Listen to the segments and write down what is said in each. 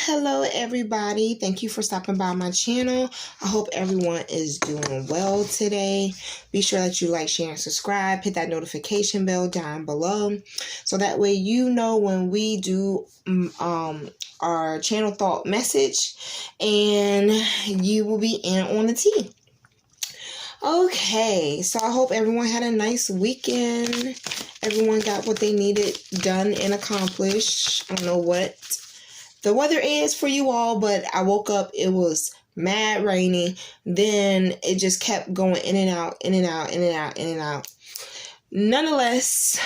Hello everybody. Thank you for stopping by my channel. I hope everyone is doing well today. Be sure that you like, share, and subscribe. Hit that notification bell down below so that way you know when we do our channel thought message and you will be in on the tea. Okay, so I hope everyone had a nice weekend. Everyone got what they needed done and accomplished. I don't know what the weather is for you all, but I woke up, it was mad rainy. Then it just kept going in and out, in and out, in and out, in and out. Nonetheless,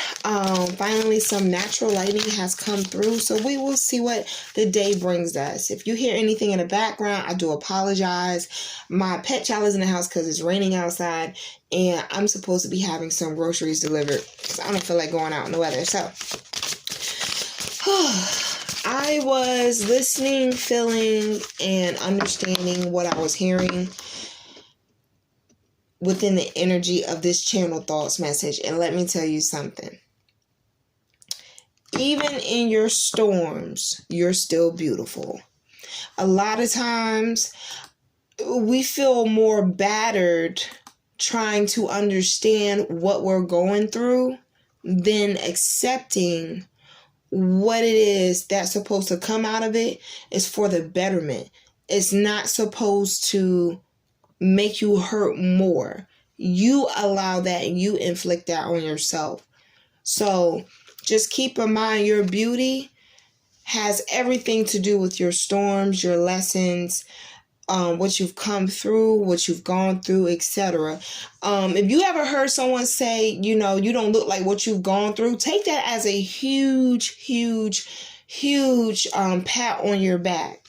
finally some natural lighting has come through, so we will see what the day brings us. If you hear anything in the background, I do apologize. My pet child is in the house because it's raining outside, and I'm supposed to be having some groceries delivered because I don't feel like going out in the weather. So, I was listening, feeling, and understanding what I was hearing within the energy of this channel thoughts message. And let me tell you something. Even in your storms, you're still beautiful. A lot of times we feel more battered trying to understand what we're going through than accepting what it is that's supposed to come out of it is for the betterment. It's not supposed to make you hurt more. You allow that and you inflict that on yourself. So just keep in mind your beauty has everything to do with your storms, your lessons, what you've come through, what you've gone through, etc. If you ever heard someone say, you don't look like what you've gone through, take that as a huge pat on your back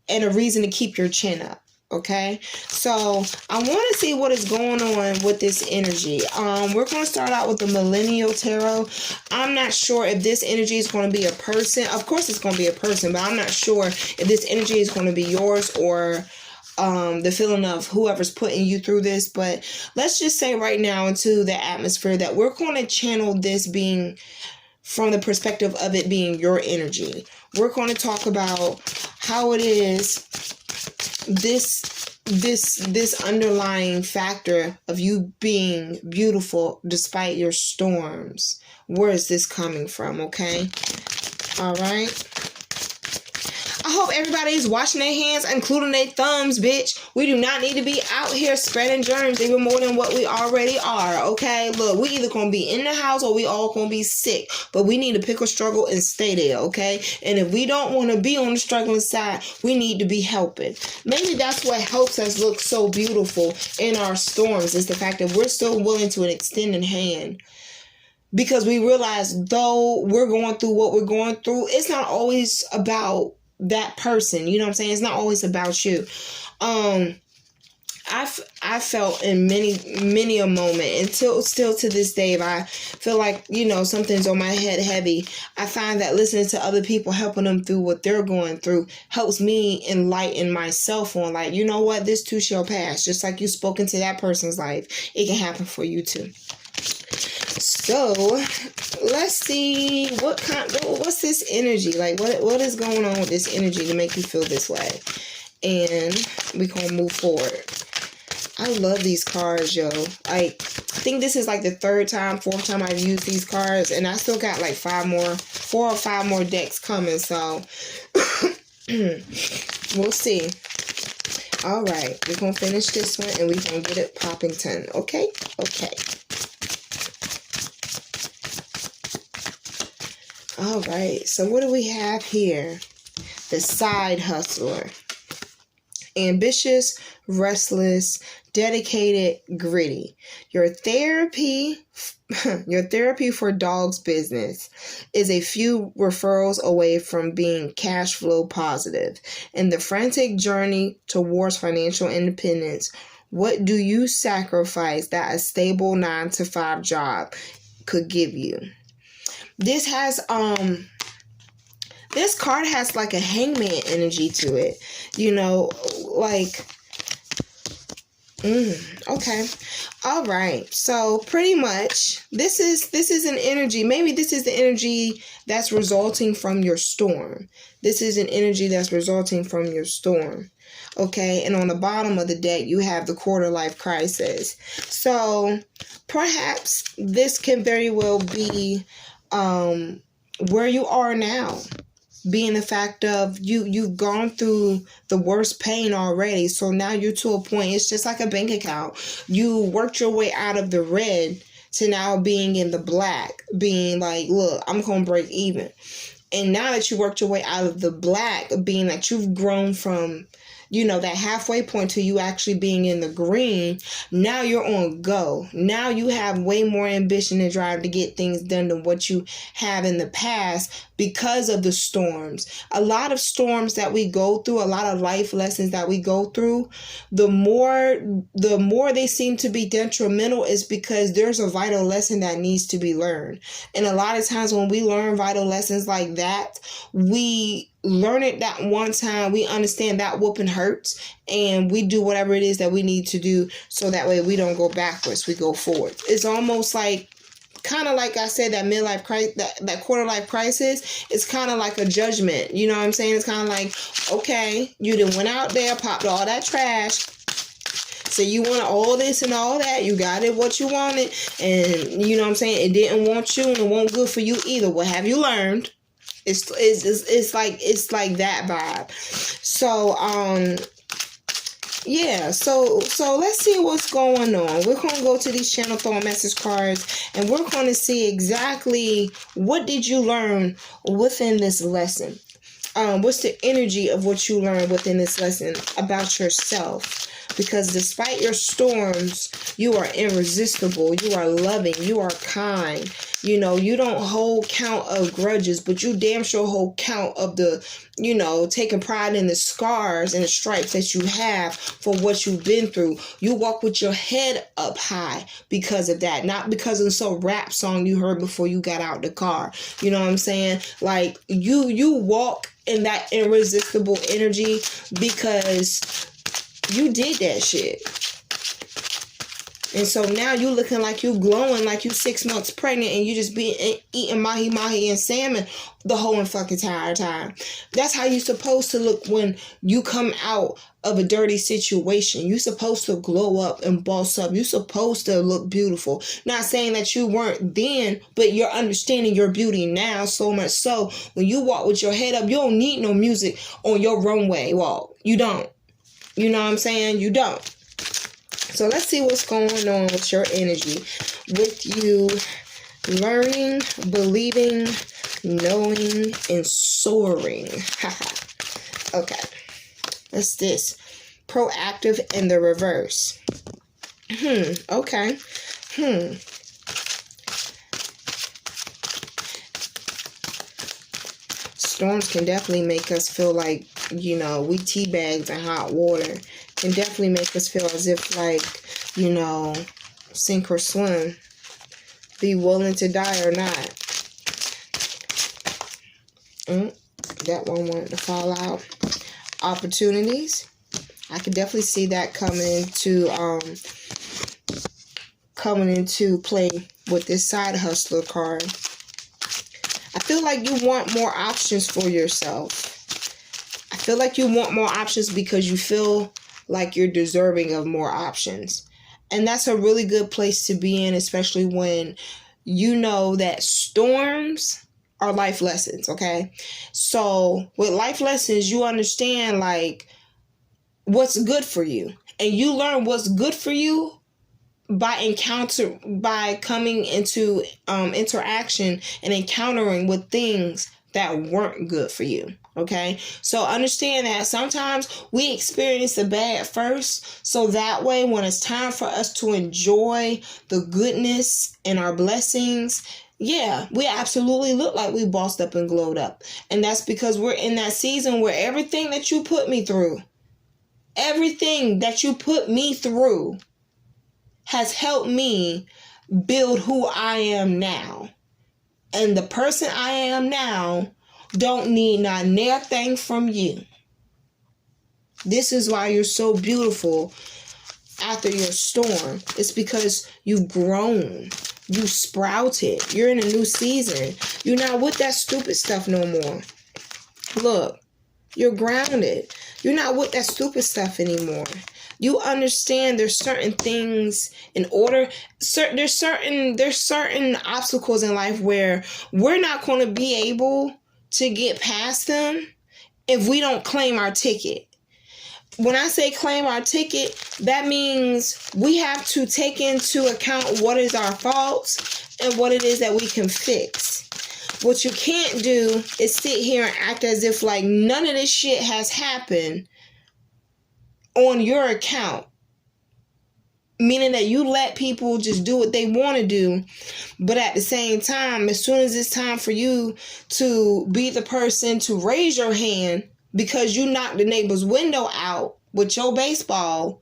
and a reason to keep your chin up. Okay, so I want to see what is going on with this energy. We're going to start out with the Millennial Tarot. I'm not sure if this energy is going to be a person. Of course, it's going to be a person, but I'm not sure if this energy is going to be yours or the feeling of whoever's putting you through this. But let's just say right now into the atmosphere that we're going to channel this being from the perspective of it being your energy. We're going to talk about how it is this underlying factor of you being beautiful despite your storms. Where is this coming from? Okay. All right. I hope everybody is washing their hands, including their thumbs, bitch. We do not need to be out here spreading germs even more than what we already are, okay? Look, we either going to be in the house or we all going to be sick. But we need to pick a struggle and stay there, okay? And if we don't want to be on the struggling side, we need to be helping. Maybe that's what helps us look so beautiful in our storms is the fact that we're still willing to extend a hand. Because we realize though we're going through what we're going through, it's not always about that person, you know what I'm saying? It's not always about you. I felt in many a moment until still to this day, if I feel like, something's on my head heavy, I find that listening to other people, helping them through what they're going through helps me enlighten myself on like, you know what, this too shall pass. Just like you spoke into that person's life, it can happen for you too. So let's see what's this energy like. What is going on with this energy to make you feel this way? And we're gonna move forward. I love these cards, yo. I think this is like the fourth time I've used these cards, and I still got like 4 or 5 more decks coming. So we'll see. All right, we're gonna finish this one and we're gonna get it popping 10. Okay. All right, so what do we have here? The side hustler. Ambitious, restless, dedicated, gritty. Your therapy for dog's business is a few referrals away from being cash flow positive. In the frantic journey towards financial independence, what do you sacrifice that a stable 9-to-5 job could give you? This has this card has like a hangman energy to it. Like Okay. All right. So pretty much this is an energy. Maybe this is the energy that's resulting from your storm. This is an energy that's resulting from your storm. Okay. And on the bottom of the deck, you have the quarter life crisis. So perhaps this can very well be where you are now, being the fact of you've gone through the worst pain already, so now you're to a point, it's just like a bank account. You worked your way out of the red to now being in the black, being like, look, I'm gonna break even. And now that you worked your way out of the black, being that you've grown from, that halfway point to you actually being in the green, now you're on go. Now you have way more ambition and drive to get things done than what you have in the past because of the storms. A lot of storms that we go through, a lot of life lessons that we go through, the more they seem to be detrimental is because there's a vital lesson that needs to be learned. And a lot of times when we learn vital lessons like that, we learn it that one time, we understand that whooping hurts, and we do whatever it is that we need to do so that way we don't go backwards, we go forward. It's almost like, kind of like I said, that midlife crisis, that quarter life crisis, it's kind of like a judgment. You know what I'm saying? It's kind of like, okay, you done went out there, popped all that trash, so you want all this and all that, you got it what you wanted, and you know what I'm saying, it didn't want you and it won't good for you either. What have you learned? It's like that vibe. So yeah, so let's see what's going on. We're going to go to these channel throwing message cards, and we're going to see exactly what did you learn within this lesson. What's the energy of what you learned within this lesson about yourself? Because despite your storms, you are irresistible, you are loving, you are kind. You don't hold count of grudges, but you damn sure hold count of the, taking pride in the scars and the stripes that you have for what you've been through. You walk with your head up high because of that, not because of some rap song you heard before you got out the car. You know what I'm saying? Like, you walk in that irresistible energy because you did that shit. And so now you looking like you glowing, like you 6 months pregnant, and you just be eating mahi and salmon the whole fucking entire time. That's how you supposed to look when you come out of a dirty situation. You supposed to glow up and boss up. You supposed to look beautiful. Not saying that you weren't then, but you're understanding your beauty now so much so when you walk with your head up, you don't need no music on your runway walk. You don't. You know what I'm saying? You don't. So let's see what's going on with your energy, with you learning, believing, knowing, and soaring. Okay. What's this? Proactive in the reverse. Okay. Storms can definitely make us feel like, we teabags in hot water. Can definitely make us feel as if like, sink or swim. Be willing to die or not. That one wanted to fall out. Opportunities. I could definitely see that coming into play with this side hustler card. I feel like you want more options for yourself. I feel like you want more options because you feel like you're deserving of more options. And that's a really good place to be in, especially when you know that storms are life lessons, okay? So with life lessons, you understand like what's good for you. And you learn what's good for you by coming into interaction and encountering with things that weren't good for you. Okay, so understand that sometimes we experience the bad first, so that way when it's time for us to enjoy the goodness and our blessings, yeah, we absolutely look like we bossed up and glowed up. And that's because we're in that season where everything that you put me through has helped me build who I am now. And the person I am now don't need not near thing from you. This is why you're so beautiful after your storm. It's because you've grown. You sprouted. You're in a new season. You're not with that stupid stuff no more. Look, you're grounded. You're not with that stupid stuff anymore. You understand there's certain things in order. There's certain obstacles in life where we're not going to be able to get past them if we don't claim our ticket. When I say claim our ticket, that means we have to take into account what is our faults and what it is that we can fix. What you can't do is sit here and act as if like none of this shit has happened on your account. Meaning that you let people just do what they want to do. But at the same time, as soon as it's time for you to be the person to raise your hand because you knocked the neighbor's window out with your baseball,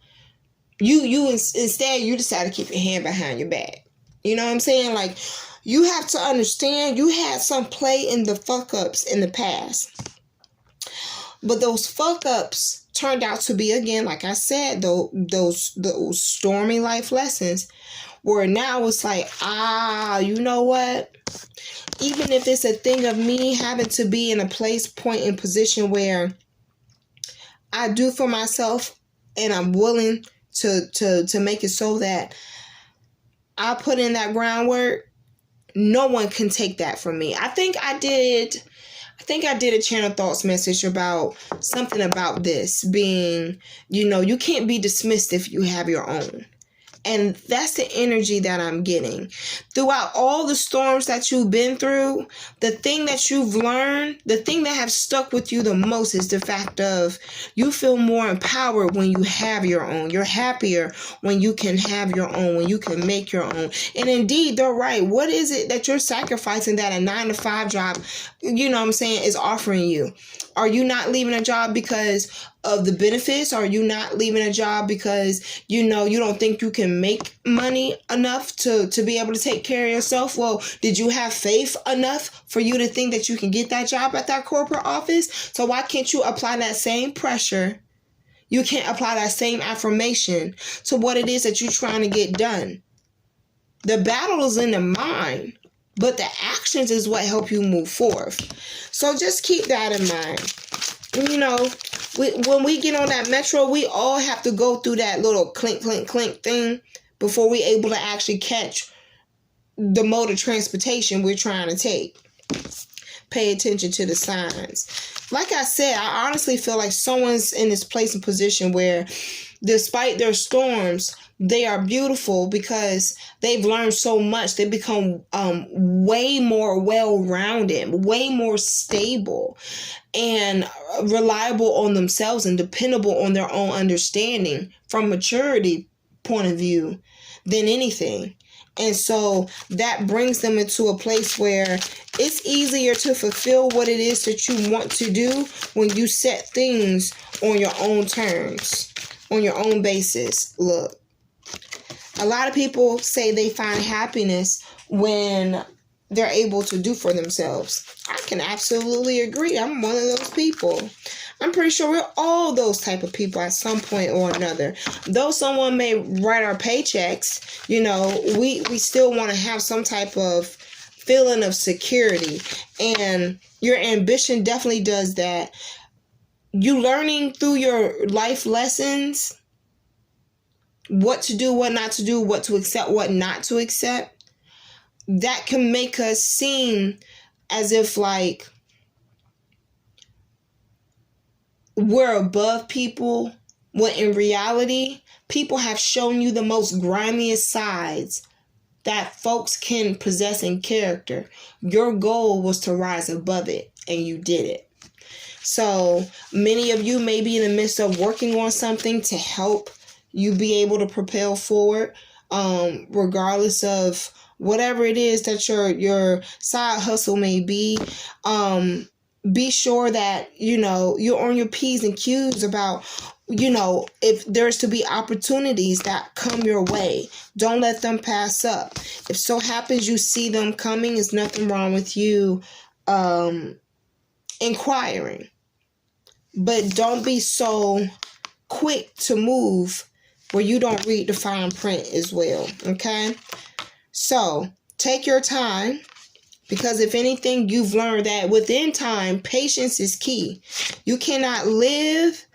instead you decide to keep your hand behind your back. You know what I'm saying? Like, you have to understand you had some play in the fuck ups in the past. But those fuck ups turned out to be, again, like I said, those stormy life lessons where now it's like, you know what? Even if it's a thing of me having to be in a place, point, and position where I do for myself and I'm willing to make it so that I put in that groundwork, no one can take that from me. I think I did a channel thoughts message about something about this being, you can't be dismissed if you have your own. And that's the energy that I'm getting. Throughout all the storms that you've been through, the thing that you've learned, the thing that has stuck with you the most is the fact of you feel more empowered when you have your own. You're happier when you can have your own, when you can make your own. And indeed, they're right. What is it that you're sacrificing that a 9-to-5 job, is offering you? Are you not leaving a job because of the benefits? Are you not leaving a job because, you don't think you can make money enough to be able to take care of yourself? Well, did you have faith enough for you to think that you can get that job at that corporate office? So why can't you apply that same pressure? You can't apply that same affirmation to what it is that you're trying to get done. The battle is in the mind, but the actions is what help you move forth. So just keep that in mind. When we get on that metro, we all have to go through that little clink, clink, clink thing before we're able to actually catch the mode of transportation we're trying to take. Pay attention to the signs. Like I said, I honestly feel like someone's in this place and position where, despite their storms, they are beautiful because they've learned so much. They become way more well-rounded, way more stable, and reliable on themselves and dependable on their own understanding from maturity point of view than anything. And so that brings them into a place where it's easier to fulfill what it is that you want to do when you set things on your own terms, on your own basis. Look, a lot of people say they find happiness when they're able to do for themselves. I can absolutely agree. I'm one of those people. I'm pretty sure we're all those type of people at some point or another. Though someone may write our paychecks, we still want to have some type of feeling of security. And your ambition definitely does that. You learning through your life lessons, what to do, what not to do, what to accept, what not to accept, that can make us seem as if like we're above people, when in reality, people have shown you the most grimiest sides that folks can possess in character. Your goal was to rise above it, and you did it. So many of you may be in the midst of working on something to help you be able to propel forward, regardless of whatever it is that your side hustle may be. Be sure that, you're on your P's and Q's about, if there's to be opportunities that come your way, don't let them pass up. If so happens you see them coming, there's nothing wrong with you inquiring. But don't be so quick to move where you don't read the fine print as well, okay? So take your time, because if anything, you've learned that within time, patience is key. You cannot live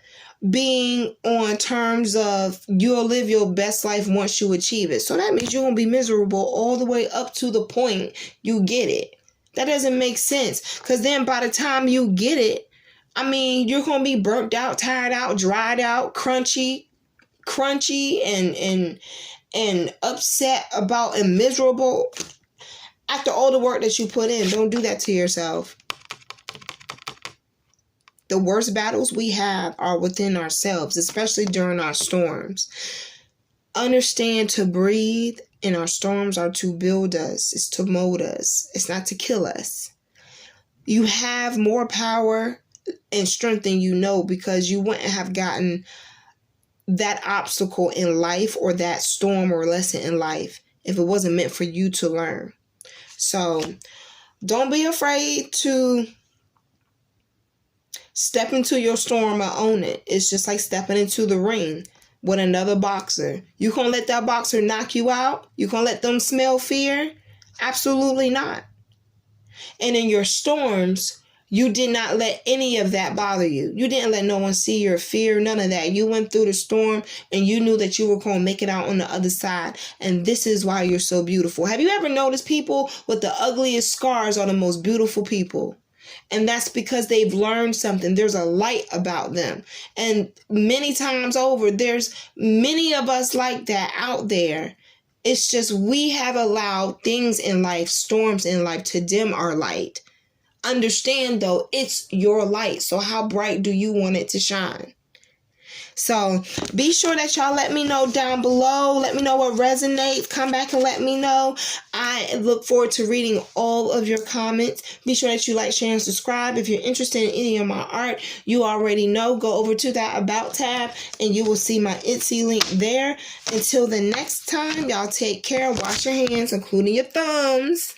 being on terms of you'll live your best life once you achieve it. So that means you're going to be miserable all the way up to the point you get it. That doesn't make sense, because then by the time you get it, I mean, you're going to be burnt out, tired out, dried out, crunchy and upset about and miserable after all the work that you put in. Don't do that to yourself. The worst battles we have are within ourselves, especially during our storms. Understand to breathe, and our storms are to build us. It's to mold us. It's not to kill us. You have more power and strength than you know, because you wouldn't have gotten that obstacle in life or that storm or lesson in life if it wasn't meant for you to learn. So don't be afraid to step into your storm or own it. It's just like stepping into the ring with another boxer. You gonna let that boxer knock you out? You gonna let them smell fear? Absolutely not. And in your storms, you did not let any of that bother you. You didn't let no one see your fear, none of that. You went through the storm and you knew that you were going to make it out on the other side. And this is why you're so beautiful. Have you ever noticed people with the ugliest scars are the most beautiful people? And that's because they've learned something. There's a light about them. And many times over, there's many of us like that out there. It's just we have allowed things in life, storms in life, to dim our light. Understand, though, it's your light. So how bright do you want it to shine? So be sure that y'all let me know down below. Let me know what resonates. Come back and let me know. I look forward to reading all of your comments. Be sure that you like, share, and subscribe. If you're interested in any of my art, you already know. Go over to that About tab and you will see my Etsy link there. Until the next time, y'all take care. Wash your hands, including your thumbs.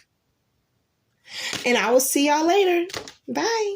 And I will see y'all later. Bye.